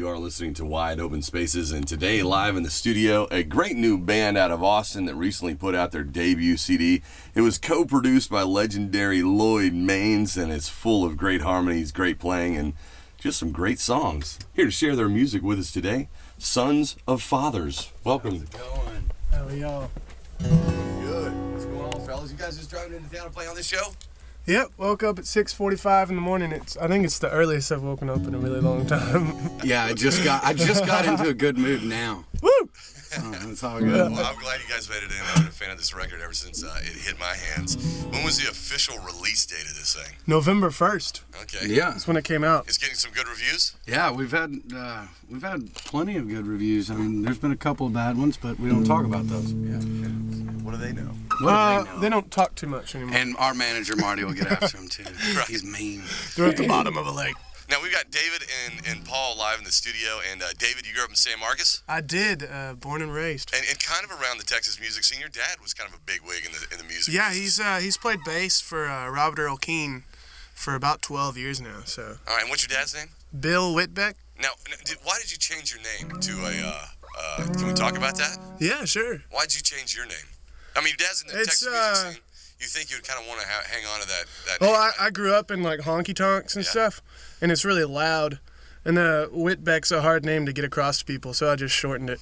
You are listening to Wide Open Spaces, and today live in the studio, a great new band out of Austin that recently put out their debut CD. It was co-produced by legendary Lloyd Maines, and it's full of great harmonies, great playing, and just some great songs. Here to share their music with us today, Sons of Fathers. Welcome. How's it going? How are y'all? Good. What's going on, fellas? You guys just driving into town to play on this show? Yep, woke up at 6:45 in the morning. I think it's the earliest I've woken up in a really long time. Yeah, I just got into a good mood now. Woo! It's all good. Well, I'm glad you guys made it in. I've been a fan of this record ever since it hit my hands. When was the official release date of this thing? November 1st. Okay. Yeah, That's when it came out. It's getting some good reviews? yeah, we've had plenty of good reviews. I mean, there's been a couple of bad ones, but we don't talk about those. Yeah. What do they know? What do they know? They don't talk too much anymore. And our manager Marty will get after him too. Right. He's mean. They're at the bottom of a lake. Now, we've got David and Paul live in the studio. And David, you grew up in San Marcos? I did, born and raised. And kind of around the Texas music scene. Your dad was kind of a big wig in the music Yeah, business. he's played bass for Robert Earl Keen for about 12 years now. So All right, and what's your dad's name? Bill Whitbeck. Now, why did you change your name to a, can we talk about that? Yeah, sure. Why did you change your name? I mean, your dad's in the Texas music scene. You think you would kind of want to hang on to that Well, name? I grew up in like honky tonks and Yeah. stuff, and it's really loud. And Whitbeck's a hard name to get across to people, so I just shortened it.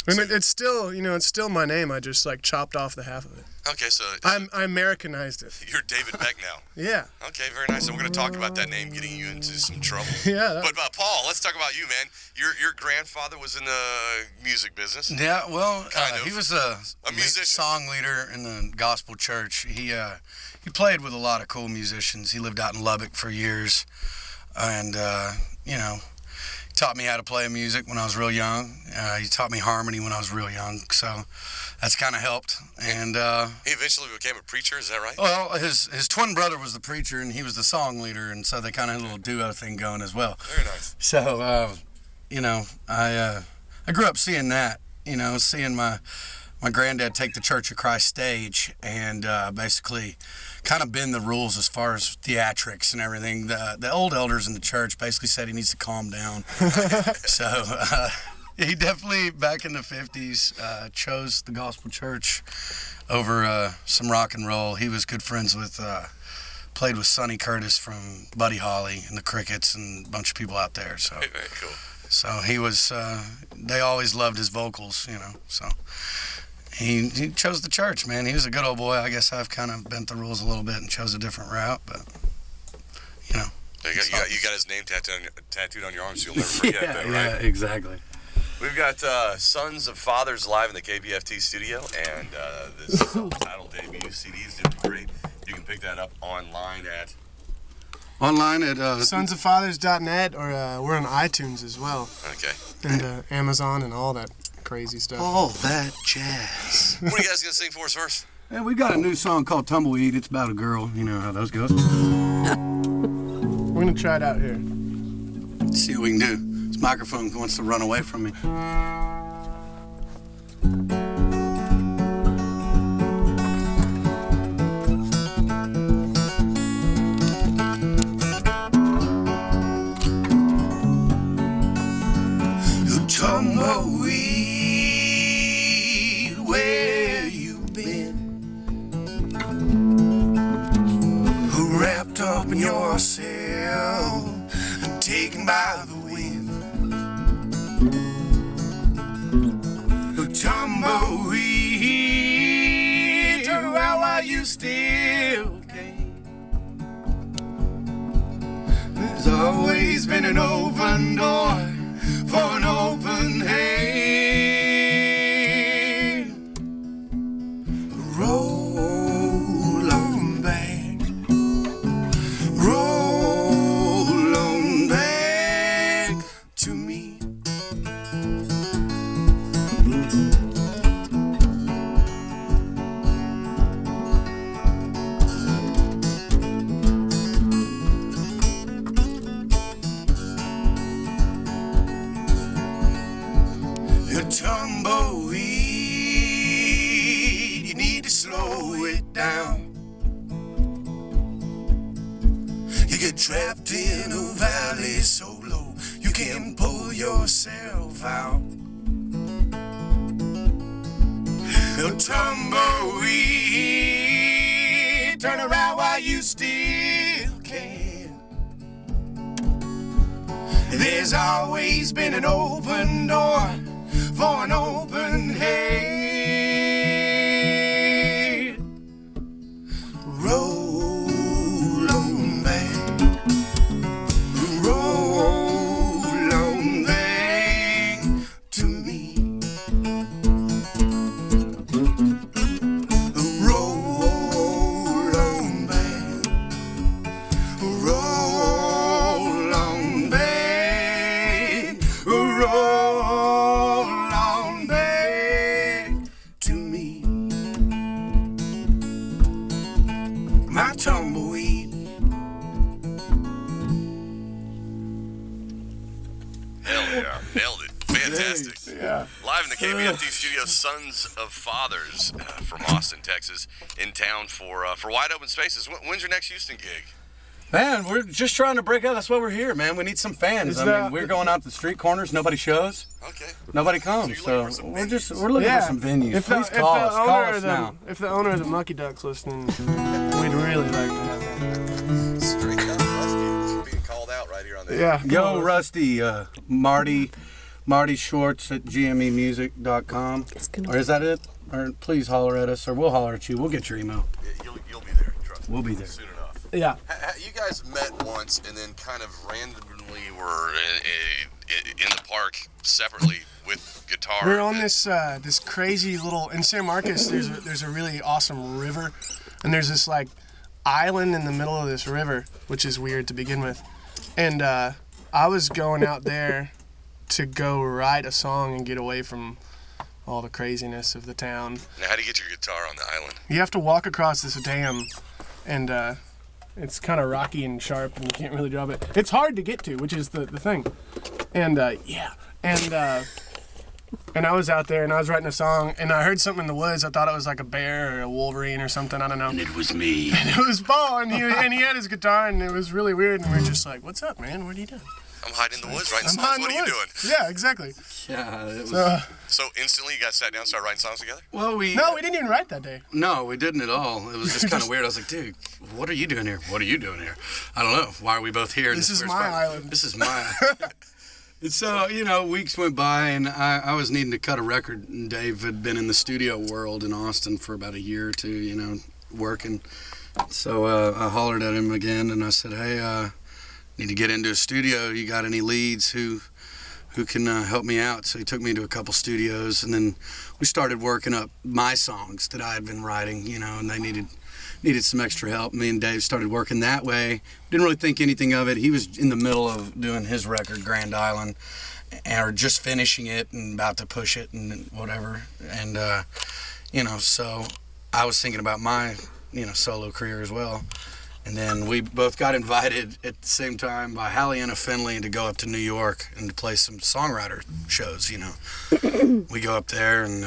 I mean, it's still, it's still my name. I just like chopped off the half of it. Okay, so I Americanized it. you're David Beck now. Yeah. Okay, very nice. And we're going to talk about that name getting you into some trouble. Yeah. But Paul, let's talk about you, man. Your grandfather was in the music business. Yeah, well, Kind of. he was a musician. song leader in the gospel church. He played with a lot of cool musicians. He lived out in Lubbock for years, and taught me how to play music when I was real young. He taught me harmony when I was real young, so that's kind of helped. And He eventually became a preacher. Is that right? well, his twin brother was the preacher, and he was the song leader, and so they kind of had a little duo thing going as well. Very nice. So I grew up seeing that. Seeing my granddad take the Church of Christ stage and basically kind of bend the rules as far as theatrics and everything. The old elders in the church basically said he needs to calm down. So he definitely, back in the 50s, chose the gospel church over some rock and roll. He was good friends with, played with Sonny Curtis from Buddy Holly and the Crickets and a bunch of people out there. So. Very cool. So he was, they always loved his vocals, so he chose the church, man. He was a good old boy. I guess I've kind of bent the rules a little bit and chose a different route, but, You got his name tattooed on your arm, so you'll never forget that, right? Yeah, exactly. We've got Sons of Fathers live in the KPFT studio, and this self-titled debut CD is doing great. You can pick that up online at... Online at... Sonsoffathers.net, or we're on iTunes as well, Okay. and Amazon and all that crazy stuff. all that jazz. What are you guys going to sing for us first? Yeah, we got a new song called Tumbleweed. It's about a girl. You know how those goes. We're gonna try it out here. Let's see what we can do. This microphone wants to run away from me. Tumbleweed, where you been? Wrapped up in yourself and taken by the wind. Tumbleweed, turn around while you still can. There's always been an open door for an open hand. Roll on back, roll on back to me. A tumbleweed, you need to slow it down. You get trapped in a valley so low you can pull yourself out. A tumbleweed, turn around while you still can. There's always been an open door for an open head. Roll on back, roll on back to me. Roll on back, roll on back, roll on back to me. My tumbleweed. Hell yeah. Nailed it. Fantastic. Yeah. Live in the KPFT studio, Sons of Fathers from Austin, Texas, in town for Wide Open Spaces. When's your next Houston gig? Man, we're just trying to break out. That's why we're here, man. We need some fans. I mean, we're going out to the street corners. Nobody shows. Okay. Nobody comes. So we're looking for some venues. Please call us now. If the owner of the Mucky Duck's listening, we'd really like to have that. Straight up, Rusty. Being called out right here on the Yeah. Yo, Rusty, Marty Shorts at gmemusic.com. Or is that it? Or please holler at us, or we'll holler at you. We'll get your email. You'll be there. Trust me. We'll be there. Soon enough. Yeah. You guys met once and then kind of randomly were in the park separately with guitar. We're on this this crazy little in San Marcos. There's a really awesome river, and there's this like island in the middle of this river, which is weird to begin with. And I was going out there to go write a song and get away from all the craziness of the town. Now, how do you get your guitar on the island? You have to walk across this dam, and it's kind of rocky and sharp, and you can't really drop it. It's hard to get to, which is the thing. And and I was out there, and I was writing a song, and I heard something in the woods. I thought it was like a bear or a wolverine or something. I don't know. And it was me. And it was Paul, and he had his guitar, and it was really weird. And we were just like, "What's up, man? What are you doing?" I'm hiding in the woods writing I'm songs. hiding What in are the you doing? woods. Yeah, exactly. Yeah, it was. So instantly you guys sat down and started writing songs together? Well, No, we didn't even write that day. No, we didn't at all. It was just kind of weird. I was like, dude, what are you doing here? What are you doing here? I don't know. Why are we both here? in This is weird my spot? island. This is my. And so, weeks went by, and I was needing to cut a record, and Dave had been in the studio world in Austin for about a year or two, working. So I hollered at him again, and I said, hey, need to get into a studio. You got any leads who can help me out? So he took me to a couple studios, and then we started working up my songs that I had been writing, and they needed some extra help. Me and Dave started working that way. Didn't really think anything of it. He was in the middle of doing his record, Grand Island, or just finishing it and about to push it and whatever. And, so I was thinking about my, solo career as well. And then we both got invited at the same time by Halliana Finley to go up to New York and to play some songwriter shows, We go up there and,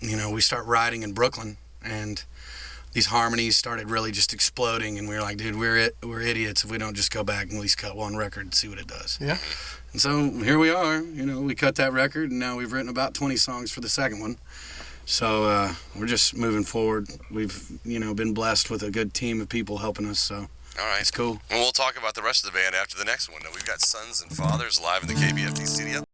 we start writing in Brooklyn, and these harmonies started really just exploding, and we were like, dude, we're idiots if we don't just go back and at least cut one record and see what it does. Yeah. And so here we are, we cut that record, and now we've written about 20 songs for the second one. So we're just moving forward. We've, been blessed with a good team of people helping us, so All right. it's cool. Well, we'll talk about the rest of the band after the next one. Now, we've got Sons and Fathers live in the KPFT studio.